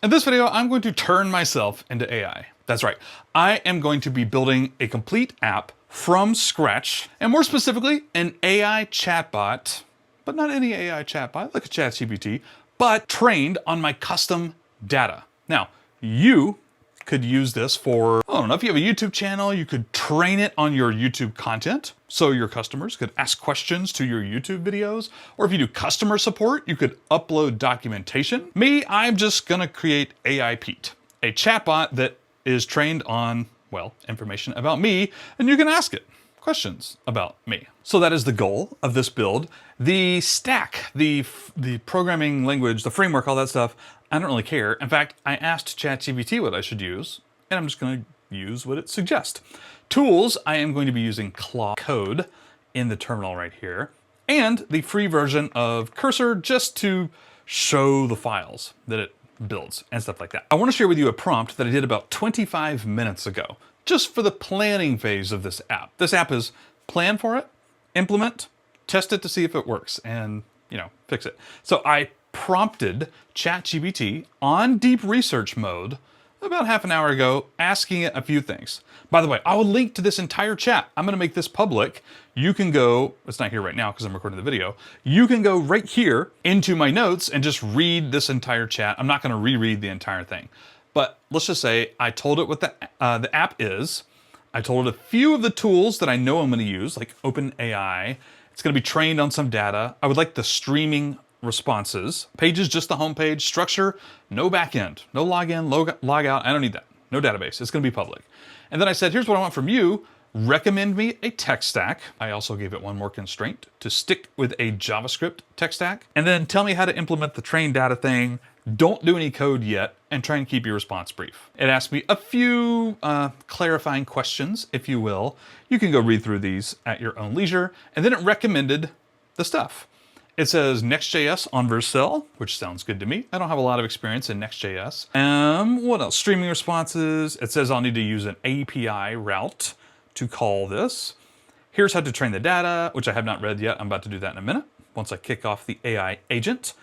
In this video, I'm going to turn myself into AI. That's right. I am going to be building a complete app from scratch, and more specifically, an AI chatbot, but not any AI chatbot, like a ChatGPT, but trained on my custom data. Now, you could use this for, I don't know, if you have a YouTube channel, you could train it on your YouTube content, so your customers could ask questions to your YouTube videos. Or if you do customer support, you could upload documentation. Me, I'm just gonna create AI Pete, a chatbot that is trained on, well, information about me, and you can ask it questions about me. So that is the goal of this build. The stack, the programming language, the framework, all that stuff, I don't really care. In fact, I asked ChatGPT what I should use, and I'm just going to use what it suggests. Tools, I am going to be using Claude Code in the terminal right here, and the free version of Cursor just to show the files that it builds and stuff like that. I want to share with you a prompt that I did about 25 minutes ago, just for the planning phase of this app. This app is plan for it, implement, test it to see if it works, and, fix it. So I prompted ChatGPT on deep research mode about half an hour ago, asking it a few things. By the way, I will link to this entire chat. I'm gonna make this public. You can go, it's not here right now because I'm recording the video. You can go right here into my notes and just read this entire chat. I'm not gonna reread the entire thing. But let's just say I told it what the app is. I told it a few of the tools that I know I'm gonna use, like OpenAI. It's gonna be trained on some data. I would like the streaming responses. Pages, just the home page. Structure, no backend, no login, log out. I don't need that. No database. It's going to be public. And then I said, here's what I want from you. Recommend me a tech stack. I also gave it one more constraint to stick with a JavaScript tech stack. And then tell me how to implement the train data thing. Don't do any code yet, and try and keep your response brief. It asked me a few clarifying questions, if you will. You can go read through these at your own leisure. And then it recommended the stuff. It says Next.js on Vercel, which sounds good to me. I don't have a lot of experience in Next.js. What else? Streaming responses. It says I'll need to use an API route to call this. Here's how to train the data, which I have not read yet. I'm about to do that in a minute, once I kick off the AI agent.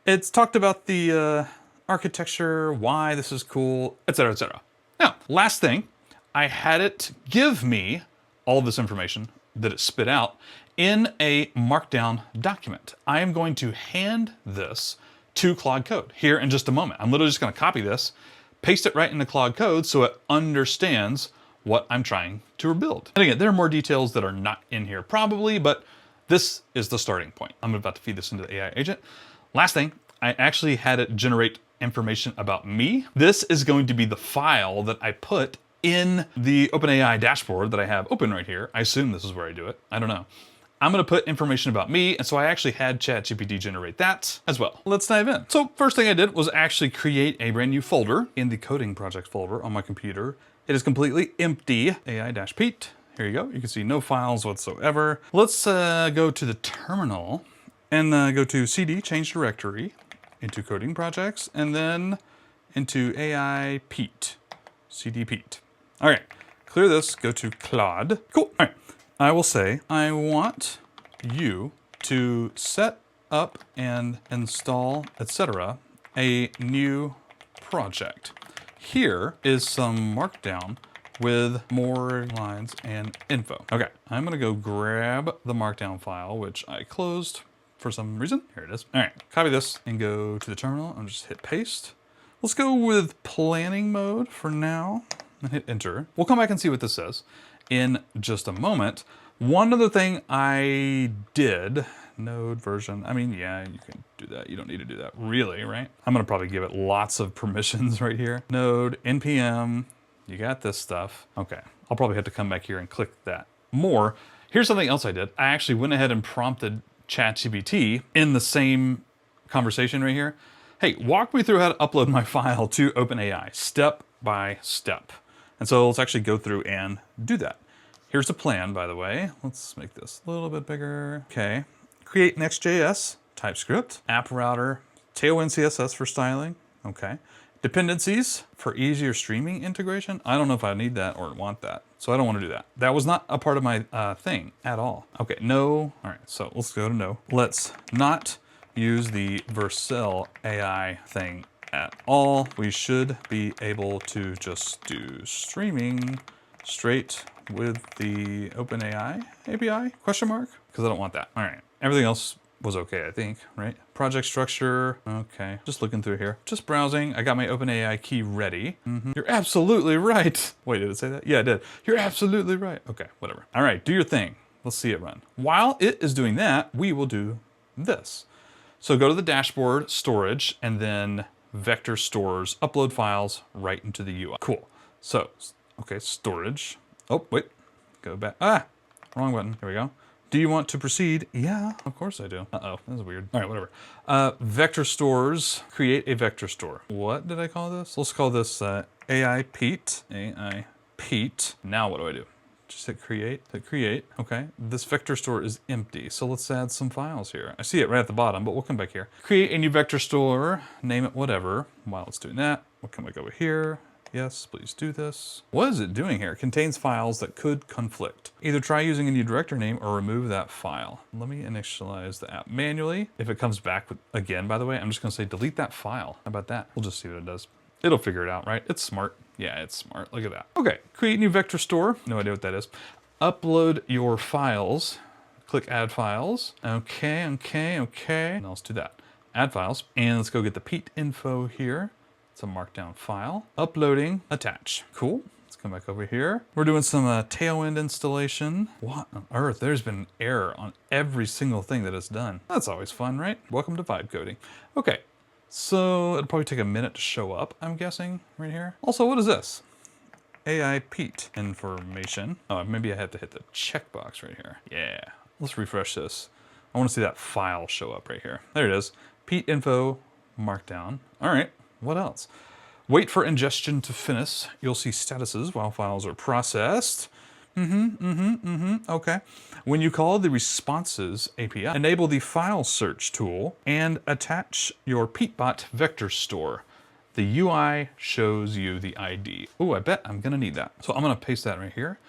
It's talked about the architecture, why this is cool, etc., etc. Now, last thing, I had it give me all this information that it spit out in a markdown document. I am going to hand this to Claude Code here in just a moment. I'm literally just going to copy this, paste it right into Claude Code so it understands what I'm trying to rebuild. And again, there are more details that are not in here probably, but this is the starting point. I'm about to feed this into the AI agent. Last thing, I actually had it generate information about me. This is going to be the file that I put in the OpenAI dashboard that I have open right here. I assume this is where I do it. I don't know. I'm gonna put information about me, and so I actually had ChatGPT generate that as well. Let's dive in. So first thing I did was actually create a brand new folder in the coding project folder on my computer. It is completely empty. AI-Pete, here you go. You can see no files whatsoever. Let's go to the terminal and go to CD, change directory, into coding projects, and then into AI Pete, CD Pete. All right, clear this, go to Claude. Cool, all right. I will say, I want you to set up and install, etc., a new project. Here is some markdown with more lines and info. Okay, I'm gonna go grab the markdown file, which I closed for some reason. Here it is. All right, copy this and go to the terminal and just hit paste. Let's go with planning mode for now and hit enter. We'll come back and see what this says in just a moment. One other thing I did, node version, I mean, yeah, you can do that. You don't need to do that really, right? I'm gonna probably give it lots of permissions right here. Node, npm, you got this stuff. Okay, I'll probably have to come back here and click that more. Here's something else I did. I actually went ahead and prompted ChatGPT in the same conversation right here. Hey, walk me through how to upload my file to OpenAI, step by step. And so let's actually go through and do that. Here's the plan, by the way. Let's make this a little bit bigger. Okay, create Next.js, TypeScript, app router, Tailwind CSS for styling. Okay, dependencies for easier streaming integration. I don't know if I need that or want that, so I don't want to do that. That was not a part of my thing at all. Okay, no. All right, so let's go to no. Let's not use the Vercel AI thing at all. We should be able to just do streaming straight with the OpenAI API, question mark? Because I don't want that. All right, everything else was okay, I think, right? Project structure, okay. Just looking through here, just browsing. I got my OpenAI key ready. You're absolutely right. Wait, did it say that? Yeah, it did. You're absolutely right. Okay, whatever. All right, do your thing. Let's see it run. While it is doing that, we will do this. So go to the dashboard, storage, and then vector stores, upload files right into the UI. Cool. So, okay, storage. Oh, wait, go back. Ah, wrong button. Here we go. Do you want to proceed? Yeah, of course I do. Uh-oh, that's weird. All right, whatever. Vector stores, create a vector store. What did I call this? Let's call this AI Pete. AI Pete. Now what do I do? Just hit create, okay. This vector store is empty, so let's add some files here. I see it right at the bottom, but we'll come back here. Create a new vector store, name it whatever. While it's doing that, we'll come back over here. Yes, please do this. What is it doing here? It contains files that could conflict. Either try using a new director name or remove that file. Let me initialize the app manually. If it comes back again, by the way, I'm just gonna say delete that file. How about that? We'll just see what it does. It'll figure it out, right? It's smart. Yeah, it's smart. Look at that. Okay, create new vector store. No idea what that is. Upload your files. Click add files. Okay. Now let's do that. Add files. And let's go get the Pete info here. It's a markdown file. Uploading, attach. Cool. Let's come back over here. We're doing some Tailwind installation. What on earth? There's been an error on every single thing that it's done. That's always fun, right? Welcome to vibe coding. Okay. So it'll probably take a minute to show up, I'm guessing, right here. Also, what is this? AI Pete information. Oh, maybe I have to hit the checkbox right here. Yeah, let's refresh this. I want to see that file show up right here. There it is. Pete info markdown. All right, what else? Wait for ingestion to finish. You'll see statuses while files are processed. Okay. When you call the responses API, enable the file search tool and attach your PeteBot vector store. The UI shows you the ID. Oh, I bet I'm gonna need that. So I'm gonna paste that right here.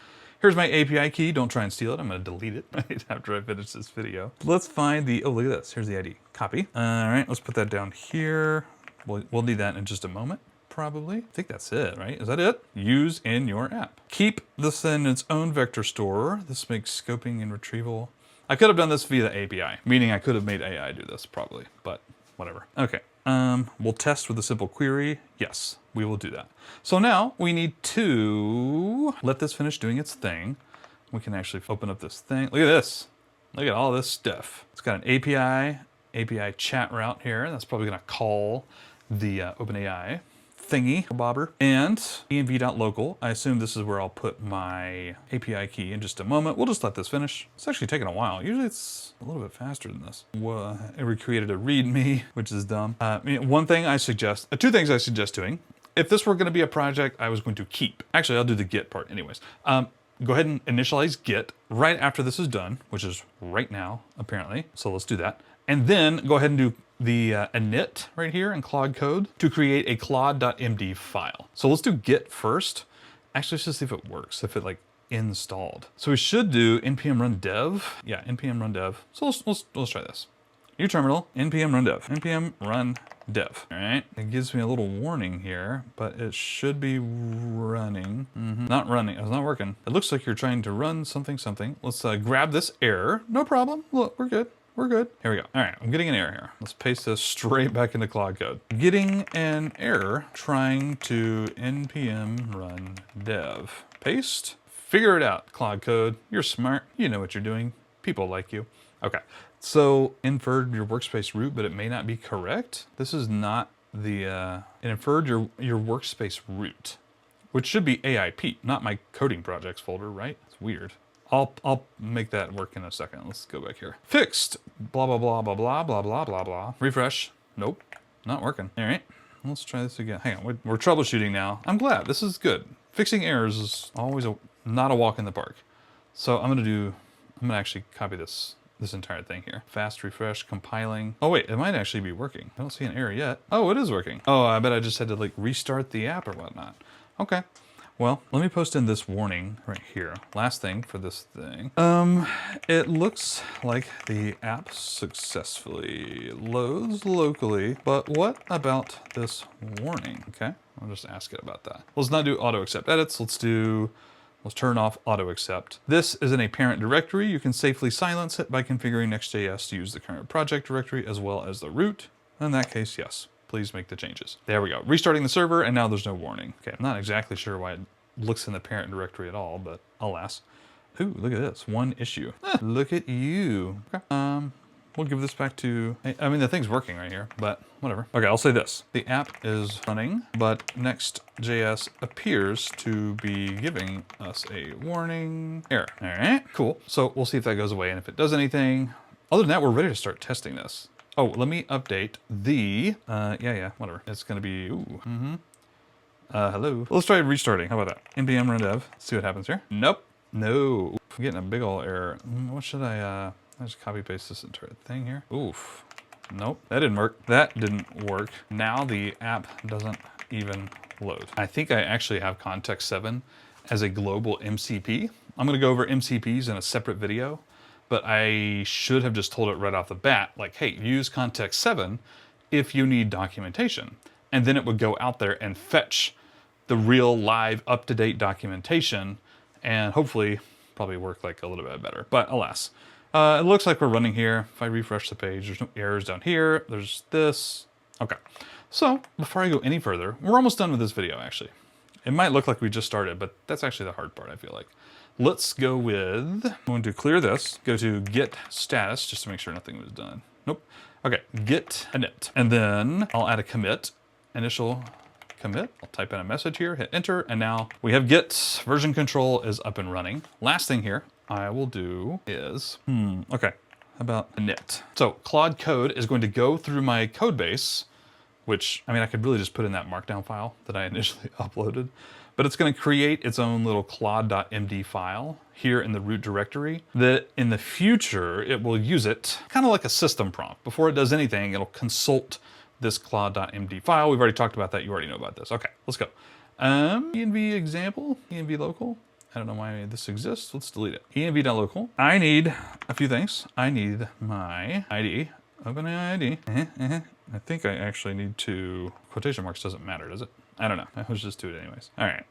Here's my API key. Don't try and steal it. I'm gonna delete it right after I finish this video. Let's find the, oh, look at this. Here's the ID. Copy. All right, let's put that down here. We'll need that in just a moment. Probably. I think that's it, right? Is that it? Use in your app. Keep this in its own vector store. This makes scoping and retrieval. I could have done this via the API, meaning I could have made AI do this probably, but whatever. Okay, we'll test with a simple query. Yes, we will do that. So now we need to let this finish doing its thing. We can actually open up this thing. Look at this. Look at all this stuff. It's got an API chat route here. That's probably gonna call the OpenAI thingy bobber, and env.local. I assume this is where I'll put my API key in just a moment. We'll just let this finish. It's actually taking a while. Usually it's a little bit faster than this. It recreated a README, which is dumb. One thing I suggest, two things I suggest doing. If this were going to be a project I was going to keep, actually I'll do the Git part anyways. Go ahead and initialize Git right after this is done, which is right now apparently. So let's do that. And then go ahead and do the init right here in Claude Code to create a claude.md file. So let's do Git first. Actually, let's just see if it works, if it like installed. So we should do npm run dev. Yeah, npm run dev. So let's try this. New terminal, npm run dev, npm run dev. All right, it gives me a little warning here, but it should be running. Not running, it's not working. It looks like you're trying to run something. Let's grab this error. No problem, look, we're good. We're good. Here we go. All right, I'm getting an error here. Let's paste this straight back into Claude Code. Getting an error trying to npm run dev. Paste. Figure it out, Claude Code. You're smart. You know what you're doing. People like you. Okay, so inferred your workspace root, but it may not be correct. This is not the, it inferred your workspace root, which should be AI Pete, not my coding projects folder, right? It's weird. I'll make that work in a second. Let's go back here. Fixed. Blah, blah, blah, blah, blah, blah, blah, blah, blah. Refresh. Nope. Not working. All right. Let's try this again. Hang on. We're troubleshooting now. I'm glad. This is good. Fixing errors is always not a walk in the park. So I'm going to actually copy this entire thing here. Fast refresh, compiling. Oh wait, it might actually be working. I don't see an error yet. Oh, it is working. Oh, I bet I just had to like restart the app or whatnot. Okay. Well, let me post in this warning right here. Last thing for this thing. It looks like the app successfully loads locally, but what about this warning? Okay, I'll just ask it about that. Let's not do auto accept edits. Let's turn off auto accept. This is in a parent directory. You can safely silence it by configuring Next.js to use the current project directory as well as the root. In that case, yes. Please make the changes. There we go. Restarting the server, and now there's no warning. Okay, I'm not exactly sure why it looks in the parent directory at all, but alas. Ooh, look at this. One issue. Look at you. Okay. We'll give this back to... I mean, the thing's working right here, but whatever. Okay, I'll say this. The app is running, but Next.js appears to be giving us a warning error. All right, cool. So we'll see if that goes away and if it does anything. Other than that, we're ready to start testing this. Oh, let me update the, whatever. It's gonna be, hello. Let's try restarting, how about that? npm run dev, see what happens here. Nope, no. I'm getting a big ol' error. What should I just copy paste this entire thing here. Oof, nope, that didn't work. That didn't work. Now the app doesn't even load. I think I actually have context 7 as a global MCP. I'm gonna go over MCPs in a separate video. But I should have just told it right off the bat, like, hey, use context 7 if you need documentation. And then it would go out there and fetch the real live up-to-date documentation and hopefully probably work like a little bit better. But alas, it looks like we're running here. If I refresh the page, there's no errors down here. There's this. Okay. So before I go any further, we're almost done with this video, actually. It might look like we just started, but that's actually the hard part, I feel like. Let's go with, I'm going to clear this, go to get status, just to make sure nothing was done. Nope. Okay, get init. And then I'll add a commit, initial commit. I'll type in a message here, hit enter, and now we have Git version control is up and running. Last thing here I will do is, okay, how about init? So Claude Code is going to go through my code base, which, I mean, I could really just put in that markdown file that I initially uploaded. But it's going to create its own little claude.md file here in the root directory that in the future, it will use it kind of like a system prompt. Before it does anything, it'll consult this claude.md file. We've already talked about that. You already know about this. Okay, let's go. env example, env local. I don't know why this exists. Let's delete it. env.local. I need a few things. I need my ID, OpenAI ID. I think I actually need to, quotation marks doesn't matter, does it? I don't know. Let's just do it anyways. All right.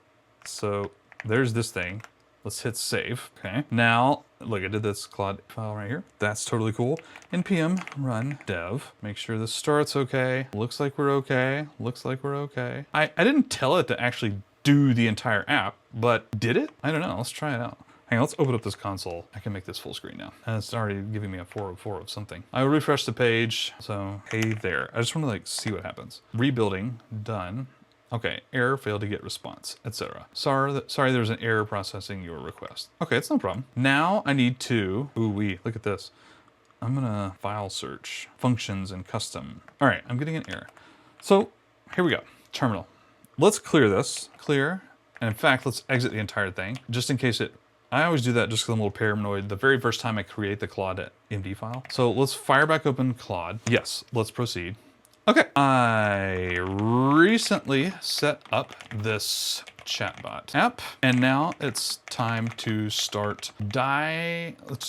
So there's this thing. Let's hit save. Okay. Now, look, I did this Claude file right here. That's totally cool. npm run dev. Make sure this starts okay. Looks like we're okay. Looks like we're okay. I didn't tell it to actually do the entire app, but did it? I don't know. Let's try it out. Hang on, let's open up this console. I can make this full screen now. It's already giving me a 404 of something. I will refresh the page. So, hey there. I just want to like see what happens. Rebuilding, done. Okay, error, failed to get response, etc. Sorry, there's an error processing your request. Okay, it's no problem. Now I need to, look at this. I'm gonna file search, functions and custom. All right, I'm getting an error. So here we go, terminal. Let's clear this, clear. And in fact, let's exit the entire thing, just in case I always do that just because I'm a little paranoid the very first time I create the Claude.md file. So let's fire back open Claude. Yes, let's proceed. Okay, I recently set up this Chatbot app, and now it's time to start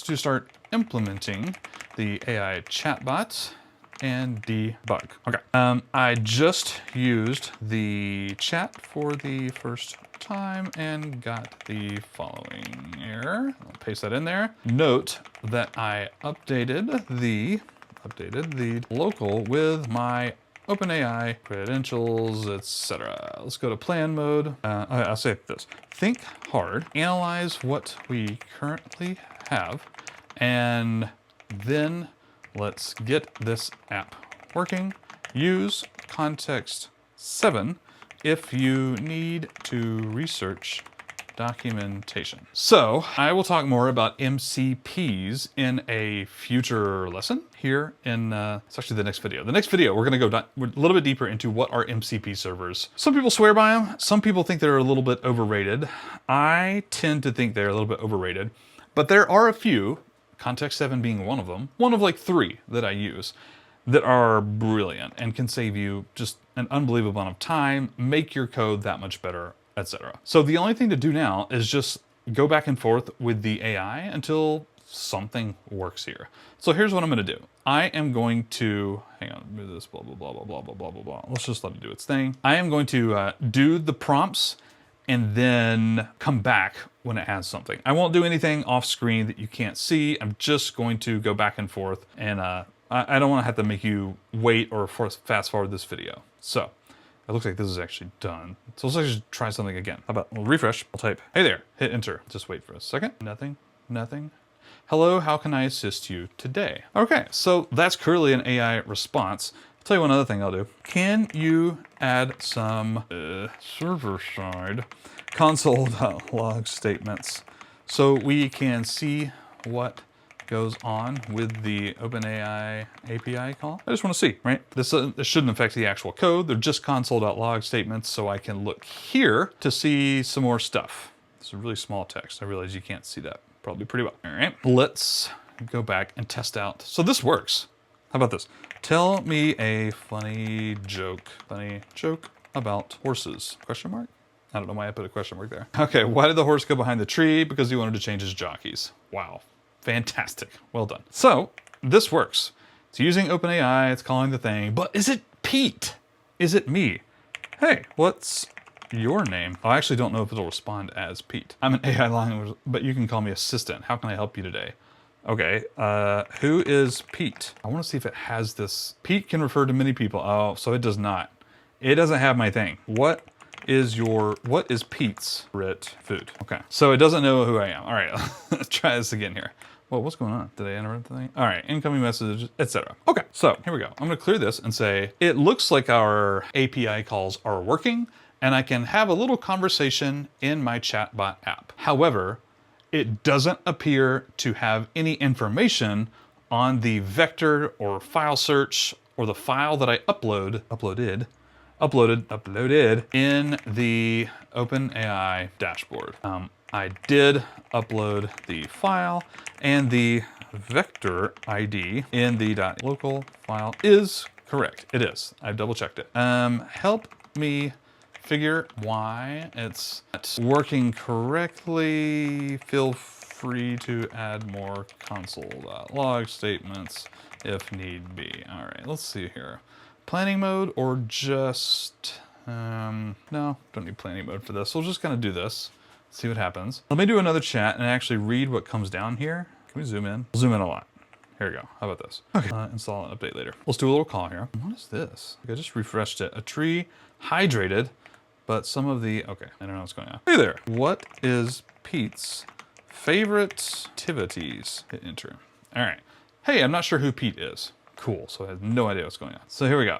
start implementing the AI Chatbot and debug. Okay, I just used the chat for the first time and got the following error. I'll paste that in there. Note that I updated the local with my OpenAI credentials, etc. Let's go to plan mode. I'll say this. Think hard, analyze what we currently have, and then let's get this app working. Use context 7 if you need to research documentation. So I will talk more about MCPs in a future lesson here in, it's actually the next video. The next video, we're gonna go a little bit deeper into what are MCP servers. Some people swear by them. Some people think they're a little bit overrated. I tend to think they're a little bit overrated, but there are a few, context 7 being one of them, one of like 3 that I use, that are brilliant and can save you just an unbelievable amount of time, make your code that much better etc. So the only thing to do now is just go back and forth with the AI until something works here. So here's what I'm going to do. I am going to, hang on, move this, blah, blah, blah, blah, blah, blah, blah, blah, blah. Let's just let it do its thing. I am going to do the prompts and then come back when it has something. I won't do anything off screen that you can't see. I'm just going to go back and forth, and I don't want to have to make you wait or fast forward this video. So it looks like this is actually done. So let's actually try something again. How about we'll refresh, we'll type, hey there, hit enter. Just wait for a second. Nothing, nothing. Hello, how can I assist you today? Okay, so that's currently an AI response. I'll tell you one other thing I'll do. Can you add some server-side console.log statements so we can see what goes on with the OpenAI API call? I just want to see, right? This shouldn't affect the actual code. They're just console.log statements, so I can look here to see some more stuff. It's a really small text. I realize you can't see that probably pretty well. All right, let's go back and test out. So this works. How about this? Tell me a funny joke about horses, question mark? I don't know why I put a question mark there. Okay, why did the horse go behind the tree? Because he wanted to change his jockeys. Wow, fantastic, well done. So this works. It's using OpenAI, it's calling the thing, but is it Pete? Is it me? Hey, what's your name? I actually don't know if it'll respond as Pete. I'm an AI language, but you can call me assistant. How can I help you today? Okay, who is Pete? I want to see if it has this. Pete can refer to many people. Oh, so it does not. It doesn't have my thing. What is Pete's favorite food? Okay, so it doesn't know who I am. All right, let's try this again here. Well, what's going on? Did I interrupt the thing? All right, incoming message, etc. Okay, so here we go. I'm gonna clear this and say, it looks like our API calls are working and I can have a little conversation in my Chatbot app. However, it doesn't appear to have any information on the vector or file search or the file that I uploaded in the OpenAI dashboard. I did upload the file, and the vector ID in the .local file is correct. It is. I've double checked it. Help me figure why it's not working correctly. Feel free to add more console.log statements if need be. All right, let's see here. Planning mode or just, no, don't need planning mode for this. So we'll just kind of do this, see what happens. Let me do another chat and actually read what comes down here. Can we zoom in? We'll zoom in a lot. Here we go. How about this? Okay. Install and update later. Let's do a little call here. What is this? I just refreshed it. A tree hydrated, but some of the, okay, I don't know what's going on. Hey there. What is Pete's favorite activities? Hit enter. All right. Hey, I'm not sure who Pete is. Cool, so I have no idea what's going on. So here we go.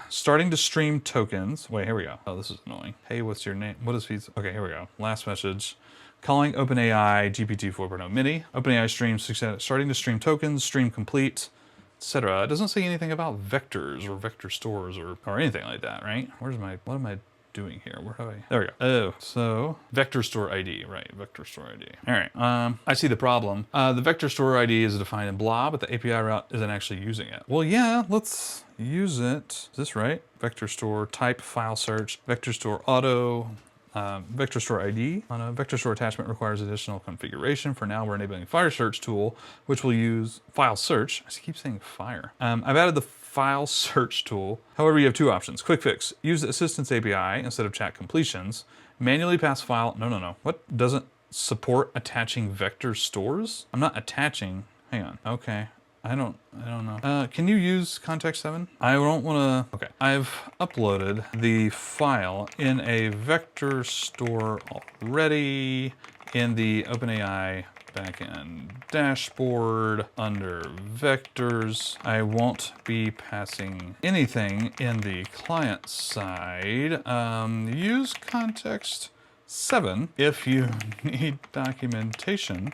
Starting to stream tokens. Wait, here we go. Oh, this is annoying. Hey, what's your name? What is Pete's? Okay, here we go. Last message. Calling OpenAI GPT 4.0 Mini. OpenAI streams success. Starting to stream tokens, stream complete, etc. It doesn't say anything about vectors or vector stores or anything like that, right? What am I doing here? Where have I? There we go. Oh, so vector store ID, right? Vector store ID. All right. I see the problem. The vector store ID is defined in blah, but the API route isn't actually using it. Well, yeah, let's use it. Is this right? Vector store type file search, vector store auto, vector store ID. On a vector store attachment requires additional configuration. For now, we're enabling file search tool, which will use file search. I keep saying fire. I've added the file search tool. However, you have two options. Quick fix, use the assistance API instead of chat completions. Manually pass file, no. What doesn't support attaching vector stores? I'm not attaching, hang on, okay. I don't know. Can you use context 7? I don't wanna, okay. I've uploaded the file in a vector store already in the OpenAI backend dashboard under vectors. I won't be passing anything in the client side. Use context 7 if you need documentation.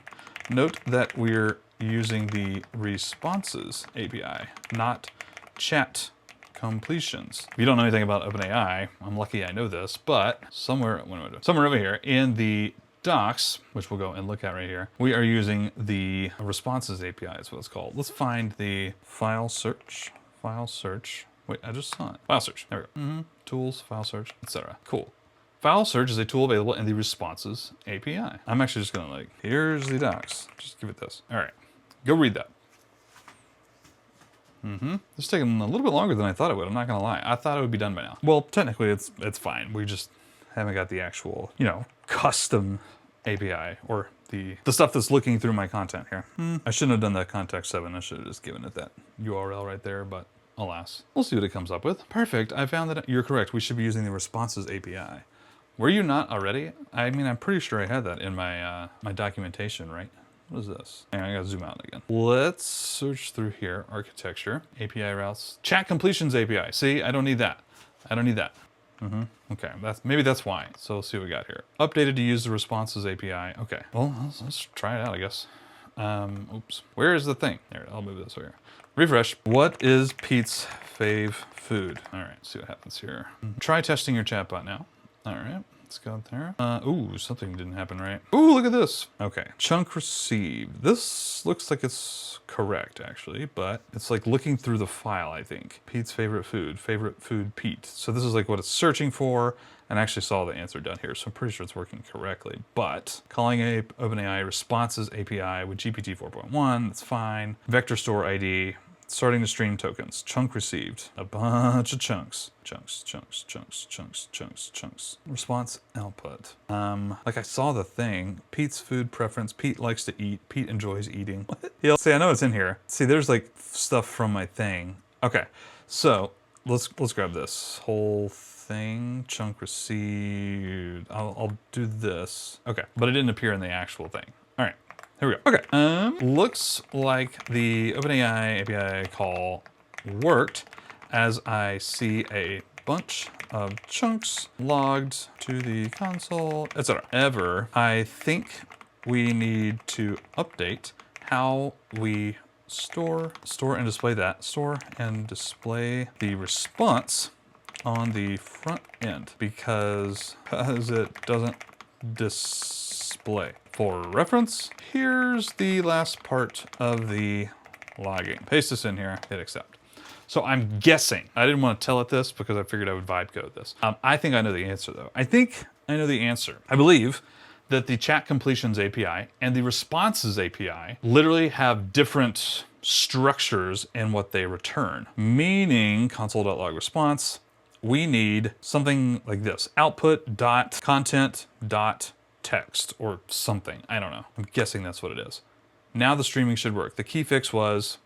Note that we're using the responses API, not chat completions. If you don't know anything about OpenAI, I'm lucky I know this, but somewhere over here in the docs, which we'll go and look at right here, we are using the responses API is what it's called. Let's find the file search. Wait, I just saw it. File search, there we go. Tools, file search, etc. Cool. File search is a tool available in the responses API. I'm actually just gonna like, here's the docs. Just give it this. All right, go read that. It's taking a little bit longer than I thought it would. I'm not gonna lie. I thought it would be done by now. Well, technically it's fine. We just haven't got the actual, you know, custom API or the stuff that's looking through my content here. I shouldn't have done that context 7. I should have just given it that URL right there, but alas. We'll see what it comes up with. Perfect. I found that you're correct. We should be using the responses API. Were you not already? I mean, I'm pretty sure I had that in my my documentation, right? What is this? Hang on, I gotta zoom out again. Let's search through here. Architecture, API routes, chat completions API. See, I don't need that. I don't need that. Okay, maybe that's why. So let's see what we got here. Updated to use the responses API. Okay, well, let's try it out, I guess. Oops, where is the thing? There, I'll move this over here. Refresh. What is Pete's fave food? All right, see what happens here. Try testing your chatbot now. All right. Let's go there. Ooh, something didn't happen right. Ooh, look at this. Okay, chunk received. This looks like it's correct actually, but it's like looking through the file, I think. Pete's favorite food Pete. So this is like what it's searching for, and I actually saw the answer down here, so I'm pretty sure it's working correctly. But calling a OpenAI responses API with GPT 4.1, that's fine. Vector store ID. Starting to stream tokens. Chunk received. A bunch of chunks. Chunks. Response output. Like I saw the thing. Pete's food preference. Pete likes to eat. Pete enjoys eating. What? Yeah, see, I know it's in here. See, there's like stuff from my thing. Okay, so let's grab this whole thing. Chunk received. I'll do this. Okay, but it didn't appear in the actual thing. All right. Here we go. Okay. Looks like the OpenAI API call worked, as I see a bunch of chunks logged to the console, etc. However, I think we need to update how we store and display that. Store and display the response on the front end because it doesn't display. For reference, here's the last part of the logging. Paste this in here, hit accept. So I'm guessing, I didn't want to tell it this because I figured I would vibe code this. I think I know the answer though. I think I know the answer. I believe that the chat completions API and the responses API literally have different structures in what they return. Meaning console.log response, we need something like this, output.content.text or something. I don't know. I'm guessing that's what it is. Now the streaming should work. The key fix was,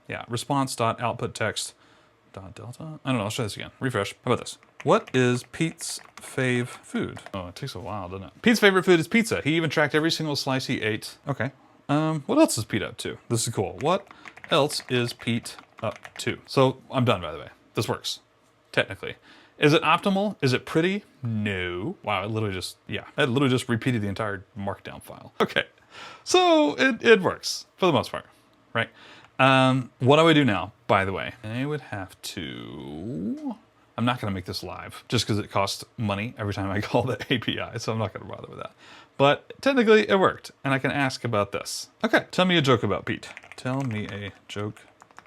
yeah, response.outputText.delta. I don't know. Let's try this again. Refresh. How about this? What is Pete's fave food? Oh, it takes a while, doesn't it? Pete's favorite food is pizza. He even tracked every single slice he ate. Okay. What else is Pete up to? This is cool. What else is Pete up to? So I'm done, by the way. This works. Technically. Is it optimal? Is it pretty? No. Wow, it literally just repeated the entire markdown file. Okay, so it works for the most part, right? What do I do now, by the way? I would have to, I'm not gonna make this live just because it costs money every time I call the API, so I'm not gonna bother with that. But technically it worked, and I can ask about this. Okay, tell me a joke about Pete. Tell me a joke.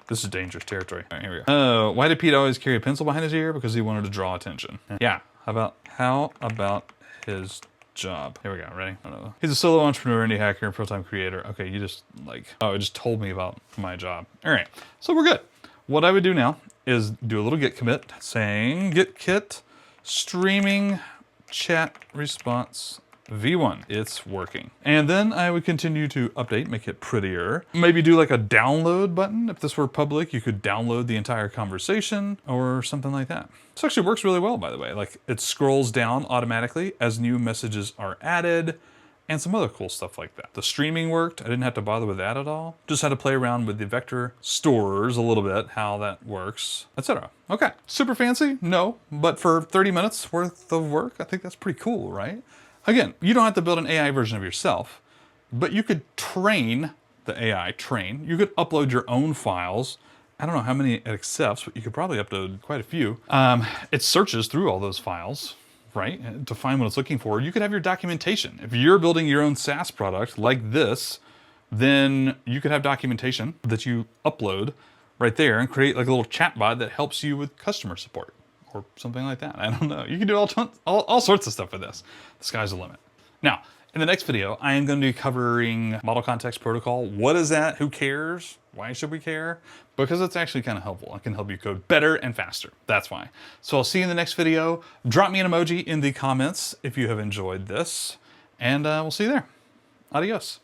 This is dangerous territory. All right, here we go. Why did Pete always carry a pencil behind his ear? Because he wanted to draw attention. Yeah, how about his job? Here we go, ready? I don't know. He's a solo entrepreneur, indie hacker, full-time creator. Okay, you just like, oh, it just told me about my job. All right, so we're good. What I would do now is do a little git commit saying git kit streaming chat response V1, it's working. And then I would continue to update, make it prettier. Maybe do like a download button. If this were public, you could download the entire conversation or something like that. This actually works really well, by the way. Like it scrolls down automatically as new messages are added and some other cool stuff like that. The streaming worked. I didn't have to bother with that at all. Just had to play around with the vector stores a little bit, how that works, etc. Okay, super fancy? No, but for 30 minutes worth of work, I think that's pretty cool, right? Again, you don't have to build an AI version of yourself, but you could train the AI, you could upload your own files. I don't know how many it accepts, but you could probably upload quite a few. It searches through all those files, right, to find what it's looking for. You could have your documentation. If you're building your own SaaS product like this, then you could have documentation that you upload right there and create like a little chatbot that helps you with customer support or something like that. I don't know. You can do all sorts of stuff with this. The sky's the limit. Now, in the next video, I am going to be covering Model Context Protocol. What is that? Who cares? Why should we care? Because it's actually kind of helpful. It can help you code better and faster. That's why. So I'll see you in the next video. Drop me an emoji in the comments if you have enjoyed this, and we'll see you there. Adios.